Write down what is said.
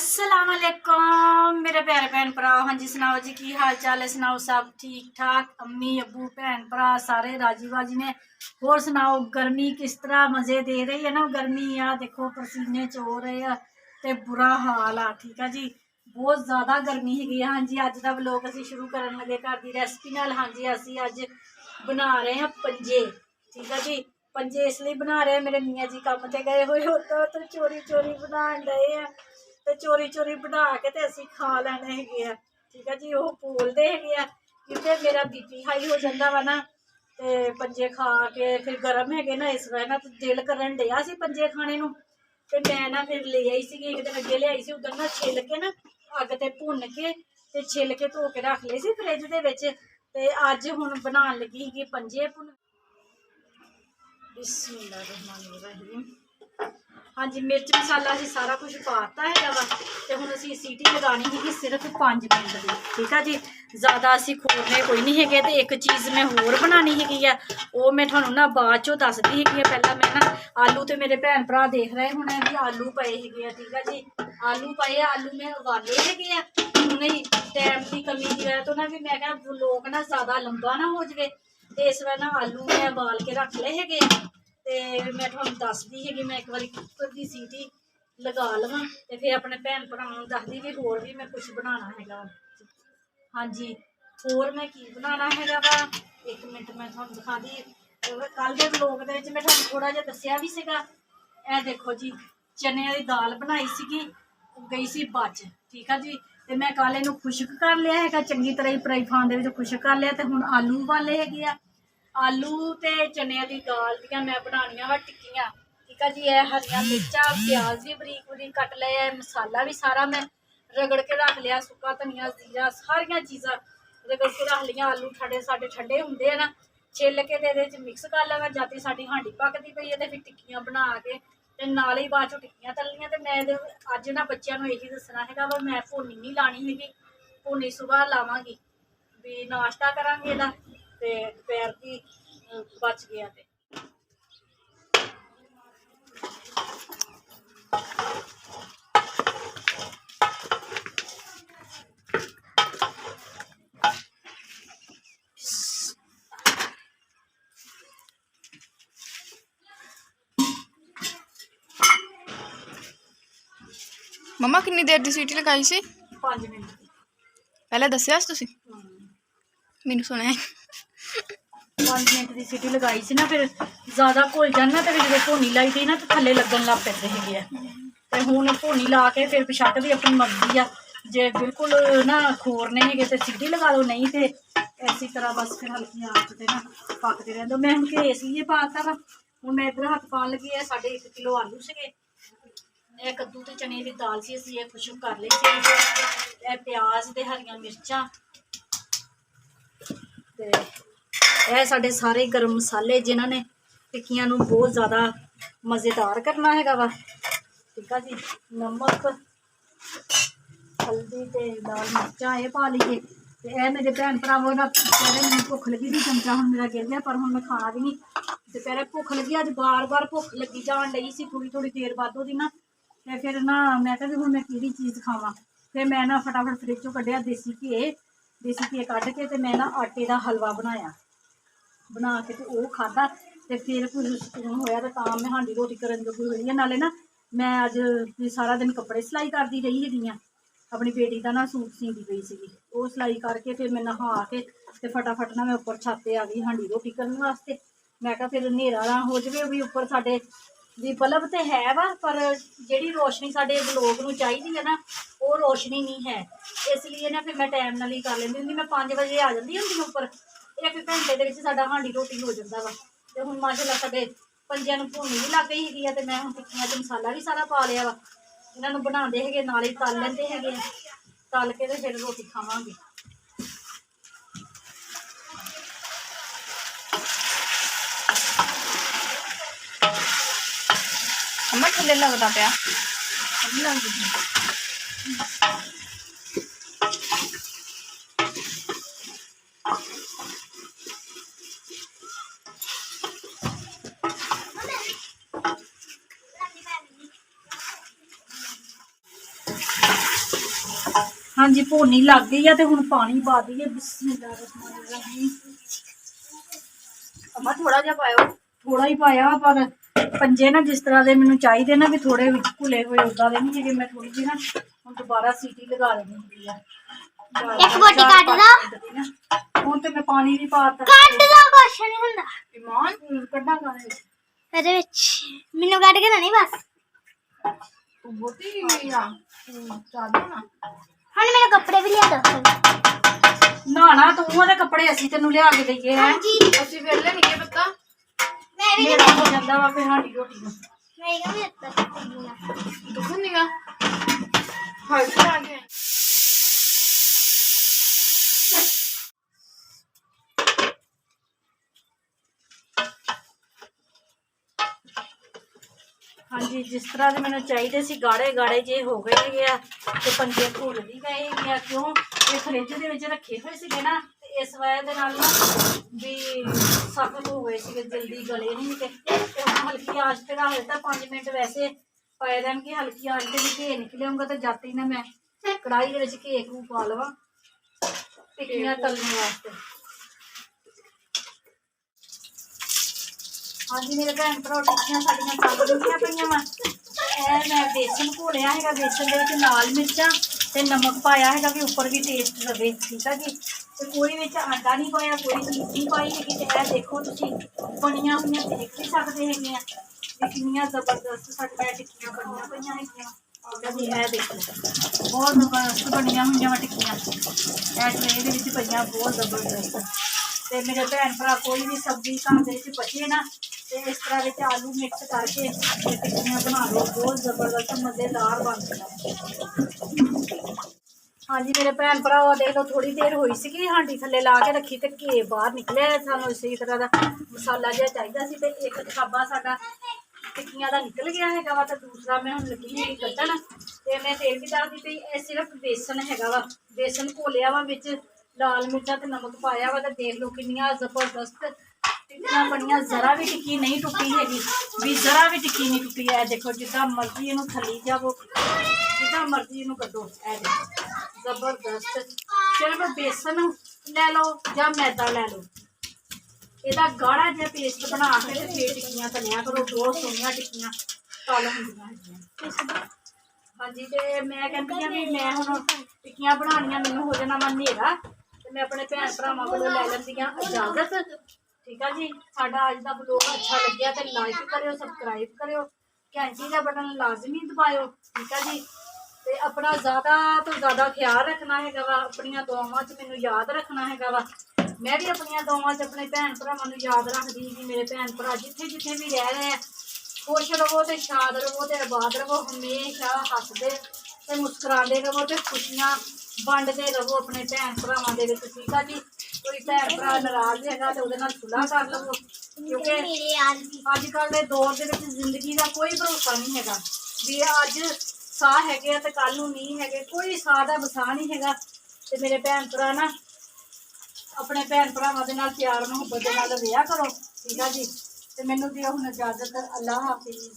अस्सलाम वालेकुम मेरे प्यारे भैन भरा। हाँ जी सुनाओ जी की हाल चाल है। सुनाओ सब ठीक ठाक, अम्मी अबू भैन भरा सारे राजी बाजी ने। और सुनाओ गर्मी किस तरह मजे दे रही है ना। गर्मी आ देखो पसीने चो रहे हैं ते बुरा हाल आ। ठीक है जी बहुत ज़्यादा गर्मी है। हाँ जी अज का व्लॉग असीं शुरू करन लगे घर की रेसिपी नाल। हाँ जी असीं अज बना रहे हैं पंजे। ठीक है जी पंजे इसलिए बना रहे हैं मेरे मियाँ जी काम ते गए हुए होते तो चोरी चोरी बना रहे हैं ਤੇ ਚੋਰੀ ਚੋਰੀ ਬਣਾ ਕੇ ਤੇ ਅਸੀਂ ਖਾ ਲੈਣੇ ਹੈਗੇ ਆ। ਠੀਕ ਹੈ ਜੀ ਉਹ ਬੋਲਦੇ ਹੈਗੇ ਆ ਕਿਉਂਕਿ ਮੇਰਾ ਬੀਪੀ ਹਾਈ ਹੋ ਜਾਂਦਾ ਵਾ ਨਾ ਤੇ ਪੰਜੇ ਖਾ ਕੇ ਫਿਰ ਗਰਮ ਹੈਗੇ ਨਾ ਇਸ ਵੇਲੇ ਨਾ ਤੇ ਦਿਲ ਕਰਨ ਡਿਆ ਸੀ ਪੰਜੇ ਖਾਣੇ ਨੂੰ ਤੇ ਮੈਂ ਨਾ ਫਿਰ ਲੈ ਆਈ ਸੀਗੀ ਇੱਕ ਦਿਨ ਅੱਗੇ ਲਿਆਈ ਸੀ ਉਦੋਂ ਨਾ ਛਿੱਲ ਕੇ ਨਾ ਅੱਗ ਤੇ ਭੁੰਨ ਕੇ ਤੇ ਛਿੱਲ ਕੇ ਧੋ ਕੇ ਰੱਖ ਲਏ ਸੀ ਫ੍ਰਿਜ ਦੇ ਵਿੱਚ ਤੇ ਅੱਜ ਹੁਣ ਬਣਾਉਣ ਲੱਗੀ ਸੀਗੀ ਪੰਜੇ ਭੁੰਨ। बिस्मिल्लाह रहमान रहीम। हाँ जी मिर्च मसाला असीं सारा कुछ पाता है वा ते हुण असीं सीटी लगानी है सिर्फ 5 मिनट की। ठीक है जी ज़्यादा असीं खोरने कोई नहीं है। तो एक चीज़ मैं होर बनानी हैगी है वो मैं तुहानूं ना बाद चों दसदी हैगी। पहला मैं ना आलू तो मेरे भैन भरा देख रहे होने भी आलू पे है। ठीक है जी आलू पे आलू मैं उबाले हैगे उन्हें टाइम की कमी की वजह तो ना भी मैं क्या लोग ना ज़्यादा लंबा ना हो जाए तो इस वे ना आलू मैं उबाल के रख ले है। तो मैं तुहानूं दसदी हैगी मैं एक बार कुकर की सीटी लगा लवां तो फिर अपने भैन भरावां दसदी भी होर भी मैं कुछ बनाना हैगा। हाँ जी होर मैं की बनाना हैगा वा एक मिनट मैं तुहानूं दिखा दी। कल के व्लॉग दे विच मैं तुहानूं थोड़ा जिहा दस्सिया भी सीगा। ए देखो जी चनिया की दाल बनाई सीगी गई सी बच। ठीक है जी तो मैं कल इनू खुश्क कर लिया है चंगी तरह ही फ्राई फान दे विच खुश्क कर लिया। तो हुण आलू उबाले हैगे आ आलू ते चनिया की दाल दियां मैं बनानियां वा टिक्कियां। ठीक है जी यह हरियां मिर्चा प्याज भी बरीक बरीक कट लिया मसाला भी सारा मैं रगड़ के रख लिया सुक्का धनिया जीरा सारिया चीज़ां रगड़ के रख लिया। आलू ठंडे साढ़े ठंडे होंगे है ना छिल के तो मिक्स कर लेना जाती साड़ी हांडी पकती पई है तो फिर टिक्कियां बना के ते नाल ही बाद चों टिक्कियां तलनियां। तो मैं अज ना बच्चों को यही दसना है वा मैं भुनी नहीं लानी हैगी भुनी सुबह लावांगी भी नाश्ता करांगे ना ते दोपहर की बच गया ते मम्मा कितनी देर की सीटी लगाई सी 5 मिनट की। पहले दस्सिया तुसी मैनू सुने 5 मिनट की सीटी लगाई सी ना फिर ज़्यादा घुल जाना तो फिर जो भोनी लाई थी ना तो थले लगन लग पैंदे हैगे तो हुण भोनी ला के फिर पिछट भी अपनी मर्जी आ जे बिल्कुल ना खोरने हैगे तो सीटी लगा दो नहीं तो इसी तरह बस फिर हल्की आंच से ना पकते रहते। मैं हम के इसलिए पाता वा हूँ मैं इधर हथ पान लगी है 1.5 किलो आलू से कद्दू तो चने की दाल सी असीं खुश्क कर ली सी प्याज ते हरियां मिर्चां ते यह साढ़े सारे गर्म मसाले जिन्होंने टिक्कियां नूं बहुत ज़्यादा मज़ेदार करना हैगा वा। ठीक है जी नमक हल्दी ते लाल मिर्चा ये पा लीए तो यह मेरे भैन भरावों ना दोपहर मैंने भुख लगी थी चमचा हम मेरा गिर गया पर हम मैं खाना भी नहीं दोपहर भुख लगी अज बार बार भुख लगी जान लगी सी थोड़ी थोड़ी देर बाद होती ना तो फिर ना मैं कहा हूँ मैं कि चीज़ खावा फिर मैं ना फटाफट फ्रिज चों कढ़िया देसी घी कढ़ के तो मैं ना आटे का हलवा बनाया बना के तो वो खादा तो फिर कुछ सुकून होया तो मैं हांडी रोटी करन जोगी होई नाले ना मैं अज सारा दिन कपड़े सिलाई करती रही हैगी अपनी बेटी का ना सूट सींदी पई सी वो सिलाई करके फिर मैं नहा के तो फटाफट ना मैं उपर छत आ गई हांडी रोटी करने वास्ते। मैं कहा फिर हनेरा ना हो जाए भी उपर साडे भी बल्ब तो है वा पर जिहड़ी रोशनी साडे व्लॉग नूं चाहिदी है ना वो रोशनी नहीं है इसलिए ना फिर मैं टाइम नाल ही कर लैंदी हुंदी। मैं 5 बजे आ जाती हुंदी उपर 1 घंटे दे विच साडा हांडी रोटी हो जाता वा तो हुण माशाअल्लाह साडे पंजियां नूं भुनी भी लग गई हैगी तो मैं हुण टिक्कियां च मसाला भी सारा पा लिया वा इन्हां नूं बनांदे हैगे नाल ही तल लैंदे हैगे तल के तो फिर रोटी खावांगे। मम्मा थल्ले लगता पाया ਹਾਂਜੀ ਭੋਨੀ ਲੱਗ ਗਈ ਆ ਤੇ ਹੁਣ ਪਾਣੀ ਪਾ ਦਈਏ। ਬਿਸਮਿਲ੍ਲਾਹਿਰਰਹਿਮਾਨਿਰਰਹੀਮ। ਅਮਾ ਥੋੜਾ ਜਿਹਾ ਪਾਇਓ, ਥੋੜਾ ਹੀ ਪਾਇਆ ਪਰ ਪੰਜੇ ਨਾ ਜਿਸ ਤਰ੍ਹਾਂ ਦੇ ਮੈਨੂੰ ਚਾਹੀਦੇ ਨਾ ਵੀ ਥੋੜੇ ਵਿੱਚ ਘੁਲੇ ਹੋਏ ਉਦਾਂ ਦੇ ਨਹੀਂ ਹੈਗੇ। ਮੈਂ ਥੋੜੀ ਜਿਹੀ ਨਾ ਹੁਣ ਦੁਬਾਰਾ ਸੀਟੀ ਲਗਾ ਲੈਣੀ ਹੁੰਦੀ ਆ। ਇੱਕ ਬੋਟੀ ਕੱਢ ਦੋ। ਹੁਣ ਤੇ ਮੈਂ ਪਾਣੀ ਵੀ ਪਾਤਾ। ਕੱਢ ਦੋ, ਕੁਛ ਨਹੀਂ ਹੁੰਦਾ। ਇਮਾਨ ਕੱਢਾਂ ਗਾਣੇ ਇਹਦੇ ਵਿੱਚ ਮੈਨੂੰ ਕੱਢ ਕੇ ਨਾ ਨਹੀਂ ਬਸ। ਤੂੰ ਬੋਤੀ ਆ ਚਾਹਦਾ ਨਾ ਹੁਣ ਮੇਰੇ ਕੱਪੜੇ ਵੀ ਲਿਆ ਦੋ। ਨਹਾਣਾ ਤੂੰ ਉਹਦੇ ਕੱਪੜੇ ਅਸੀਂ ਤੈਨੂੰ ਲਿਆ ਕੇ ਦਈਏ। ਹਾਂਜੀ ਅਸੀਂ ਵੇਲੇ ਨਹੀਂ ਪਤਾ ਮੈਂ ਵੀ ਮੇਰਾ ਹੋ ਜਾਂਦਾ ਵਾ ਫਿਰ ਸਾਡੀ ਰੋਟੀ ਨੂੰ। ਮੈਂ ਕਿਹਾ ਵੀ ਦਿੱਤਾ। ਦੁੱਖ ਨਹੀਂਗਾ ਹਾਏ ਆ ਗਿਆ। ਹਾਂਜੀ ਜਿਸ ਤਰ੍ਹਾਂ ਦੇ ਮੈਨੂੰ ਚਾਹੀਦੇ ਸੀ ਗਾੜੇ ਗਾੜੇ ਜੇ ਹੋ ਗਏ ਹੈਗੇ ਆ ਤੇ ਪੰਜੇ ਭੁੱਲ ਵੀ ਗਏ ਹੈਗੇ ਆ। ਕਿਉਂ ਇਹ ਫਰਿੱਜ ਦੇ ਵਿੱਚ ਰੱਖੇ ਹੋਏ ਸੀਗੇ ਨਾ ਤੇ ਇਸ ਵਜ੍ਹਾ ਦੇ ਨਾਲ ਨਾ ਵੀ ਸਖਤ ਹੋ ਗਏ ਸੀਗੇ, ਜਲਦੀ ਗਲੇ ਨਹੀਂ ਨਿਕਲੇ। ਤੇ ਹੁਣ ਹਲਕੀ ਆਂਚ ਤੇ ਰੱਖ ਦਿੱਤਾ 5 ਮਿੰਟ ਵੈਸੇ ਪਏ ਰਹਿਣਗੇ। ਹਲਕੀ ਆਂਚ ਤੇ ਵੀ ਘੇ ਨਿਕਲੇ ਹੋਊਗਾ ਤੇ ਜਦ ਹੀ ਨਾ ਮੈਂ ਕੜਾਹੀ ਦੇ ਵਿੱਚ ਘੇ ਘੂ ਪਾ ਲਵਾਂ ਟਿੱਕੀਆਂ ਤਲਣ ਵਾਸਤੇ। ਹਾਂਜੀ ਮੇਰੇ ਭੈਣ ਭਰਾ ਟਿੱਕੀਆਂ ਸਾਡੀਆਂ ਤਲ ਦਿੱਤੀਆਂ ਪਈਆਂ ਵਾ। ਇਹ ਮੈਂ ਬੇਸਨ ਘੋਲਿਆ ਹੈਗਾ, ਬੇਸਨ ਦੇ ਵਿੱਚ ਲਾਲ ਮਿਰਚਾਂ ਤੇ ਨਮਕ ਪਾਇਆ ਹੈਗਾ ਵੀ ਉੱਪਰ ਵੀ ਟੇਸਟ ਰਵੇ। ਠੀਕ ਆ ਜੀ। ਤੇ ਕੋਈ ਵਿੱਚ ਆਟਾ ਨਹੀਂ ਪਾਇਆ, ਕੋਈ ਚੀਜ਼ ਨਹੀਂ ਪਾਈ ਹੈਗੀ। ਤੇ ਇਹ ਦੇਖੋ ਤੁਸੀਂ ਬਣੀਆਂ ਹੋਈਆਂ ਦੇਖ ਵੀ ਸਕਦੇ ਹੈਗੇ ਆ ਵੀ ਕਿੰਨੀਆਂ ਜ਼ਬਰਦਸਤ ਸਾਡੀਆਂ ਟਿੱਕੀਆਂ ਬਣੀਆਂ ਪਈਆਂ ਹੈਗੀਆਂ। ਠੀਕ ਆ ਜੀ। ਇਹ ਦੇਖੋ ਬਹੁਤ ਜ਼ਬਰਦਸਤ ਬਣੀਆਂ ਹੋਈਆਂ ਵਾ ਟਿੱਕੀਆਂ। ਇਹ ਟਰੇ ਦੇ ਵਿੱਚ ਪਈਆਂ ਬਹੁਤ ਜ਼ਬਰਦਸਤ। ਤੇ ਮੇਰੇ ਭੈਣ ਭਰਾ ਕੋਈ ਵੀ ਸਬਜ਼ੀ ਘਰ ਦੇ ਵਿੱਚ ਬਚੇ ਨਾ ਤੇ ਇਸ ਤਰ੍ਹਾਂ ਵਿੱਚ ਆਲੂ ਮਿਕਸ ਕਰਕੇ ਤੇ ਟਿੱਕੀਆਂ ਬਣਾ ਲਓ। ਬਹੁਤ ਜ਼ਬਰਦਸਤ ਮਜ਼ੇਦਾਰ ਬਣਦੀਆਂ। ਹਾਂਜੀ ਮੇਰੇ ਭੈਣ ਭਰਾ ਉਹ ਦੇਖ ਲਓ ਥੋੜੀ ਦੇਰ ਹੋਈ ਸੀਗੀ ਹਾਂਡੀ ਥੱਲੇ ਲਾ ਕੇ ਰੱਖੀ ਤੇ ਘੇ ਬਾਹਰ ਨਿਕਲਿਆ। ਸਾਨੂੰ ਇਸੇ ਤਰ੍ਹਾਂ ਦਾ ਮਸਾਲਾ ਜਿਹਾ ਚਾਹੀਦਾ ਸੀ ਤੇ ਇੱਕ ਖਾਬਾ ਸਾਡਾ ਟਿੱਕੀਆਂ ਦਾ ਨਿਕਲ ਗਿਆ ਹੈਗਾ ਵਾ ਤੇ ਦੂਸਰਾ ਮੈਂ ਹੁਣ ਲੱਗੀ ਹੋਈ ਕੱਢਣ। ਤੇ ਮੈਂ ਤੇਲ ਵੀ ਦੱਸਦੀ ਪਈ ਇਹ ਸਿਰਫ ਬੇਸਨ ਹੈਗਾ ਵਾ, ਬੇਸਨ ਘੋਲਿਆ ਵਾ ਵਿੱਚ ਲਾਲ ਮਿਰਚਾਂ ਤੇ ਨਮਕ ਪਾਇਆ ਵਾ ਤੇ ਦੇਖ ਲਓ ਕਿੰਨੀਆਂ ਜ਼ਬਰਦਸਤ ਟਿੱਕੀਆਂ ਬਣੀਆਂ। ਜ਼ਰਾ ਵੀ ਟਿੱਕੀ ਨਹੀਂ ਟੁੱਟੀ ਹੈਗੀ ਵੀ ਜ਼ਰਾ ਵੀ ਟਿੱਕੀ ਨਹੀਂ ਟੁੱਟੀ ਹੈ। ਦੇਖੋ ਜਿੱਦਾਂ ਮਰਜ਼ੀ ਇਹਨੂੰ ਥੱਲੀ ਜਾਵੋ, ਜਿੱਦਾਂ ਮਰਜ਼ੀ ਇਹਨੂੰ ਕੱਢੋ। ਇਹ ਦੇਖੋ ਜ਼ਬਰਦਸਤ। ਸਿਰਫ ਬੇਸਨ ਲੈ ਲਓ ਜਾਂ ਮੈਦਾ ਲੈ ਲਓ, ਇਹਦਾ ਗਾੜਾ ਜਿਹਾ ਪੇਸਟ ਬਣਾ ਕੇ ਤੇ ਫੇਰ ਟਿੱਕੀਆਂ ਤਲਿਆ ਕਰੋ। ਬਹੁਤ ਸੋਹਣੀਆਂ ਟਿੱਕੀਆਂ ਤਲ ਹੁੰਦੀਆਂ ਹੈਗੀਆਂ। ਹਾਂਜੀ ਤੇ ਮੈਂ ਕਹਿੰਦੀ ਆ ਵੀ ਮੈਂ ਹੁਣ ਟਿੱਕੀਆਂ ਬਣਾਉਣੀਆਂ ਮੈਨੂੰ ਹੋ ਜਾਣਾ ਵਾ ਹਨੇਰਾ ਤੇ ਮੈਂ ਆਪਣੇ ਭੈਣ ਭਰਾਵਾਂ ਕੋਲੋਂ ਲੈ ਲੈਂਦੀ ਹਾਂ ਇਜਾਜ਼ਤ। ਠੀਕ ਆ ਜੀ। ਸਾਡਾ ਅੱਜ ਦਾ ਵਲੋਗ ਅੱਛਾ ਲੱਗਿਆ ਤੇ ਲਾਈਕ ਕਰਿਓ, ਸਬਸਕ੍ਰਾਈਬ ਕਰਿਓ, ਘੰਟੀ ਦਾ ਬਟਨ ਲਾਜ਼ਮੀ ਦਬਾਇਓ। ਠੀਕ ਆ ਜੀ। ਤੇ ਆਪਣਾ ਜ਼ਿਆਦਾ ਤੋਂ ਜ਼ਿਆਦਾ ਖਿਆਲ ਰੱਖਣਾ ਹੈਗਾ ਵਾ। ਆਪਣੀਆਂ ਦੁਆਵਾਂ 'ਚ ਮੈਨੂੰ ਯਾਦ ਰੱਖਣਾ ਹੈਗਾ ਵਾ। ਮੈਂ ਵੀ ਆਪਣੀਆਂ ਦੁਆਵਾਂ 'ਚ ਆਪਣੇ ਭੈਣ ਭਰਾਵਾਂ ਨੂੰ ਯਾਦ ਰੱਖਦੀ ਕਿ ਮੇਰੇ ਭੈਣ ਭਰਾ ਜਿੱਥੇ ਜਿੱਥੇ ਵੀ ਰਹਿ ਰਹੇ ਆ ਖੁਸ਼ ਰਹੋ ਤੇ ਸ਼ਾਦ ਰਹੋ ਤੇ ਆਬਾਦ ਰਹੋ। ਹਮੇਸ਼ਾ ਹੱਸਦੇ ਤੇ ਮੁਸਕਰਾਉਂਦੇ ਰਹੋ ਤੇ ਖੁਸ਼ੀਆਂ ਵੰਡਦੇ ਰਹੋ ਆਪਣੇ ਭੈਣ ਭਰਾਵਾਂ ਦੇ ਵਿੱਚ। ਠੀਕ ਆ ਜੀ। ਕੋਈ ਭੈਣ ਭਰਾ ਨਾਰਾਜ਼ ਹੈਗਾ ਤੇ ਉਹਦੇ ਨਾਲ ਸੁਲ੍ਹਾ ਕਰ ਲਵੋ ਕਿਉਂਕਿ ਅੱਜ ਕੱਲ੍ਹ ਦੇ ਦੌਰ ਦੇ ਵਿੱਚ ਜ਼ਿੰਦਗੀ ਦਾ ਕੋਈ ਭਰੋਸਾ ਨਹੀਂ ਹੈਗਾ ਵੀ ਅੱਜ ਸਾਹ ਹੈਗੇ ਆ ਤੇ ਕੱਲ ਨੂੰ ਨਹੀਂ ਹੈਗੇ। ਕੋਈ ਸਾਹ ਦਾ ਵਸਾਹ ਨਹੀਂ ਹੈਗਾ। ਤੇ ਮੇਰੇ ਭੈਣ ਭਰਾ ਨਾ ਆਪਣੇ ਭੈਣ ਭਰਾਵਾਂ ਦੇ ਨਾਲ ਪਿਆਰ ਮੁਹੱਬਤ ਦੇ ਨਾਲ ਰਿਹਾ ਕਰੋ। ਠੀਕ ਆ ਜੀ। ਤੇ ਮੈਨੂੰ ਦਿਓ ਹੁਣ ਇਜਾਜ਼ਤ। ਅੱਲਾ ਹਾਫਿਜ਼।